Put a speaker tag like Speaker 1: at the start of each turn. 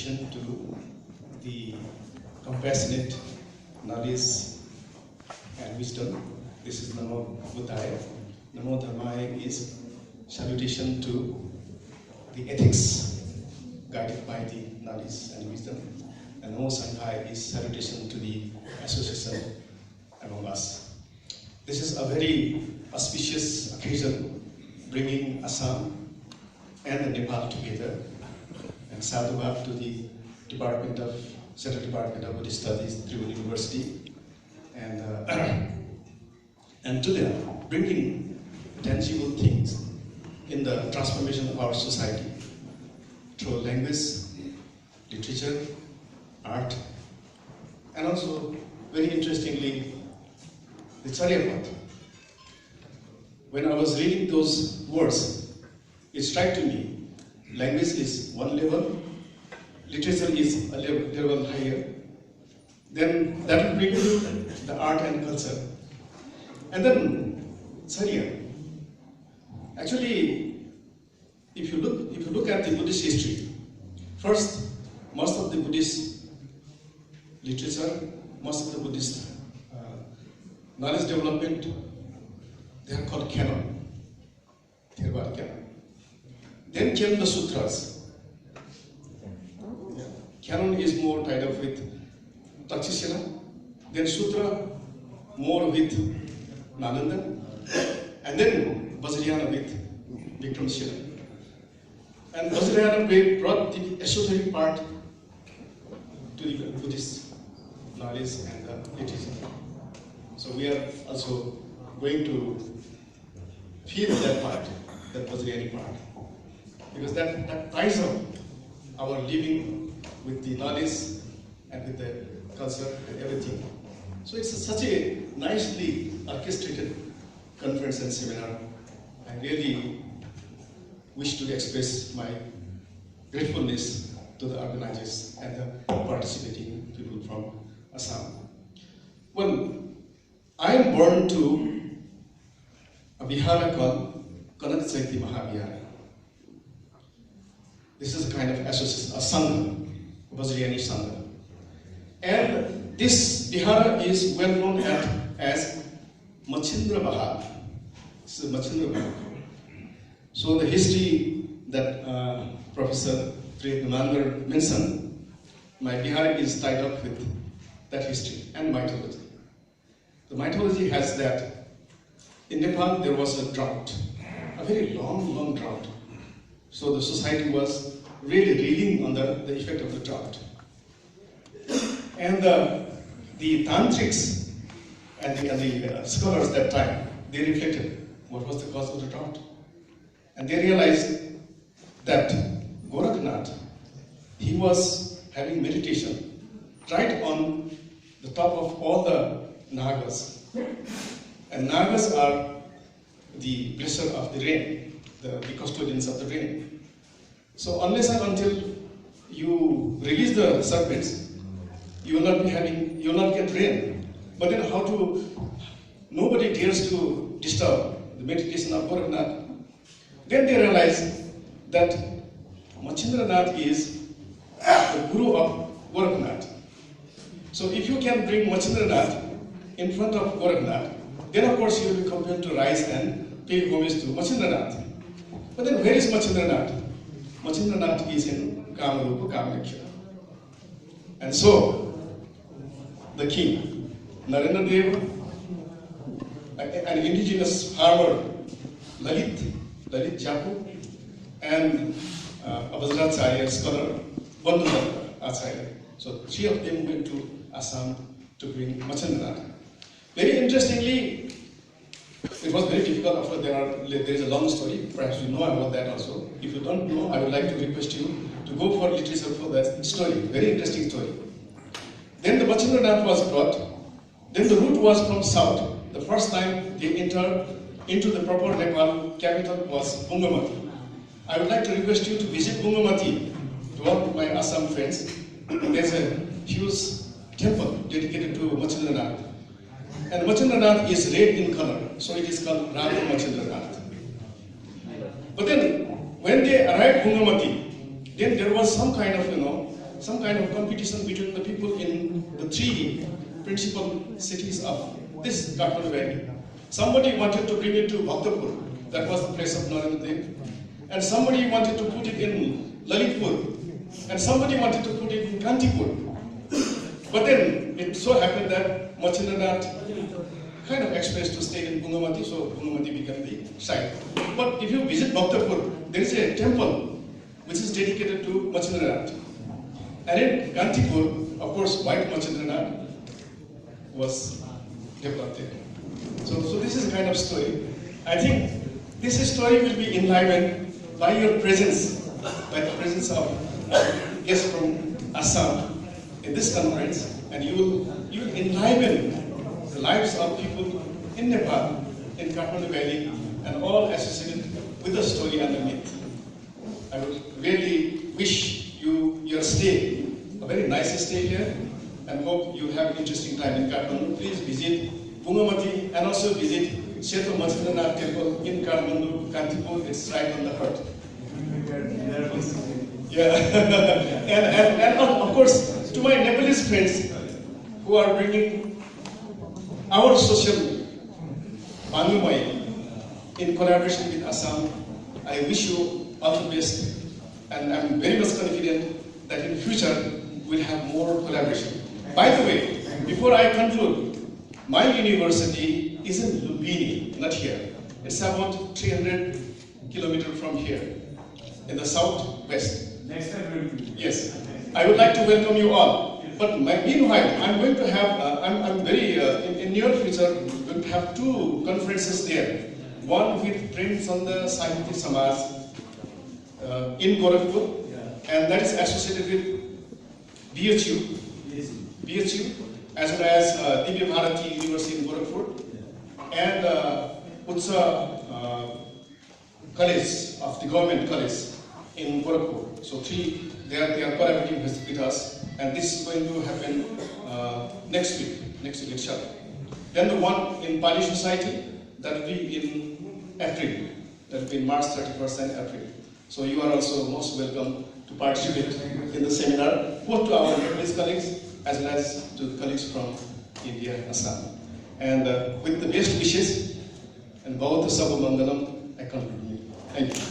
Speaker 1: salutation to the compassionate knowledge and wisdom. This is Namo Buddhaya. Namo Dharmaya is salutation to the ethics guided by the knowledge and wisdom. And Namo Sanghaya is salutation to the association among us. This is a very auspicious occasion, bringing Assam and Nepal together. And sadhubhav to the Central Department of Buddhist Studies, Tribhuvan University, and to them bringing tangible things in the transformation of our society through language, literature, art, and also, very interestingly, the Charyapad. When I was reading those words, it struck to me, language is one level, literature is a level higher, then that will bring you the art and culture. And then Charya. Actually, if you look at the Buddhist history, first, most of the Buddhist literature, most of the Buddhist knowledge development, they are called canon, Theravada canon. Then came the sutras. Canon is more tied up with Takshashila, then sutra more with Nalanda, and then Vajrayana with Vikramshila. And Vajrayana brought the esoteric part to the Buddhist knowledge and the literature. So we are also going to feel that part, that Vajrayana part, because that ties up our living with the knowledge and with the culture and everything. So it's such a nicely orchestrated conference and seminar. I really wish to express my gratefulness to the organizers and the participating people from Assam. Well, I am born to a vihara called Kanak Chaiti Mahavihara. This is a kind of association, a sangha, Vajrayani sangha. And this vihara is well known as Machindra Bahal. This is Machindra Bahal. So the history that Professor Rajendra mentioned, my vihara is tied up with that history and mythology. The mythology has that in Nepal there was a drought, a very long drought. So the society was really reeling under the effect of the drought. And the tantrics and the scholars that time, they reflected what was the cause of the drought. And they realized that Gorakhnath, he was having meditation right on the top of all the Nagas. And Nagas are the blesser of the rain, the custodians of the rain. So unless and until you release the serpents, you will not get rain. But then nobody dares to disturb the meditation of Gorakhnath. Then they realize that Machindranath is the guru of Gorakhnath. So if you can bring Machindranath in front of Gorakhnath, then of course you will be compelled to rise and pay homage to Machindranath. But then where is Machindranath? Machindranath is in Kamarupa, Kamalaksha. And so, the king, Narendra Dev, an indigenous farmer, Lalit Japu, and a Vajracharya scholar, Bandhu Acharya. So three of them went to Assam to bring Machindranath. Very interestingly, it was very difficult. There is a long story. Perhaps you know about that also. If you don't know, I would like to request you to go for literature for that story. Very interesting story. Then the Machindranath was brought. Then the route was from south. The first time they entered into the proper Nepal capital was Bungamati. I would like to request you to visit Bungamati to all my Assam friends. There's a huge temple dedicated to Machindranath. And Machindranath is red in color, so it is called Radha Machindranath. But then, when they arrived Bungamati, then there was some kind of, some kind of competition between the people in the three principal cities of this Kathmandu Valley. Somebody wanted to bring it to Bhaktapur, that was the place of Narendra Dev, and somebody wanted to put it in Lalitpur, and somebody wanted to put it in Kantipur. But then it so happened that Machindranath kind of expressed to stay in Bungamati, so Bungamati became the site. But if you visit Bhaktapur, there is a temple which is dedicated to Machindranath. And in Kantipur, of course, white Machindranath was developed there. So this is a kind of story. I think this story will be enlivened by your presence, by the presence of guests from Assam in this conference, and you will enliven the lives of people in Nepal, in Kathmandu Valley, and all associated with the story underneath. I would really wish you your stay, a very nice stay here, and hope you have an interesting time in Kathmandu. Please visit Bungamati and also visit Seto Machindranath Temple in Kathmandu, Kantipur. It's right on the heart. Yeah, and of course, to my Nepalese friends who are bringing our social Bangumai in collaboration with Assam, I wish you all the best, and I'm very much confident that in future we'll have more collaboration. By the way, before I conclude, my university is in Lumbini, not here. It's about 300 kilometers from here, in the southwest.
Speaker 2: Next time we'll do.
Speaker 1: Yes, I would like to welcome you all. But meanwhile, I'm going to have, in near future, going to have two conferences there. One with Prem Chanda Sahitya Samaj in Gorakhpur, and that is associated with BHU, as well as Divya Bharati University in Gorakhpur, and Utsa College of the Government College in Gorakhpur. So they are collaborating with us, and this is going to happen next week inshallah. Then the one in Pali Society, that will be in April, that will be in March 31st and April. So you are also most welcome to participate in the seminar, both to our Nepalese colleagues as well as to the colleagues from India, Assam. And with the best wishes and Bhavata Sabha Mangalam, I conclude. Thank you.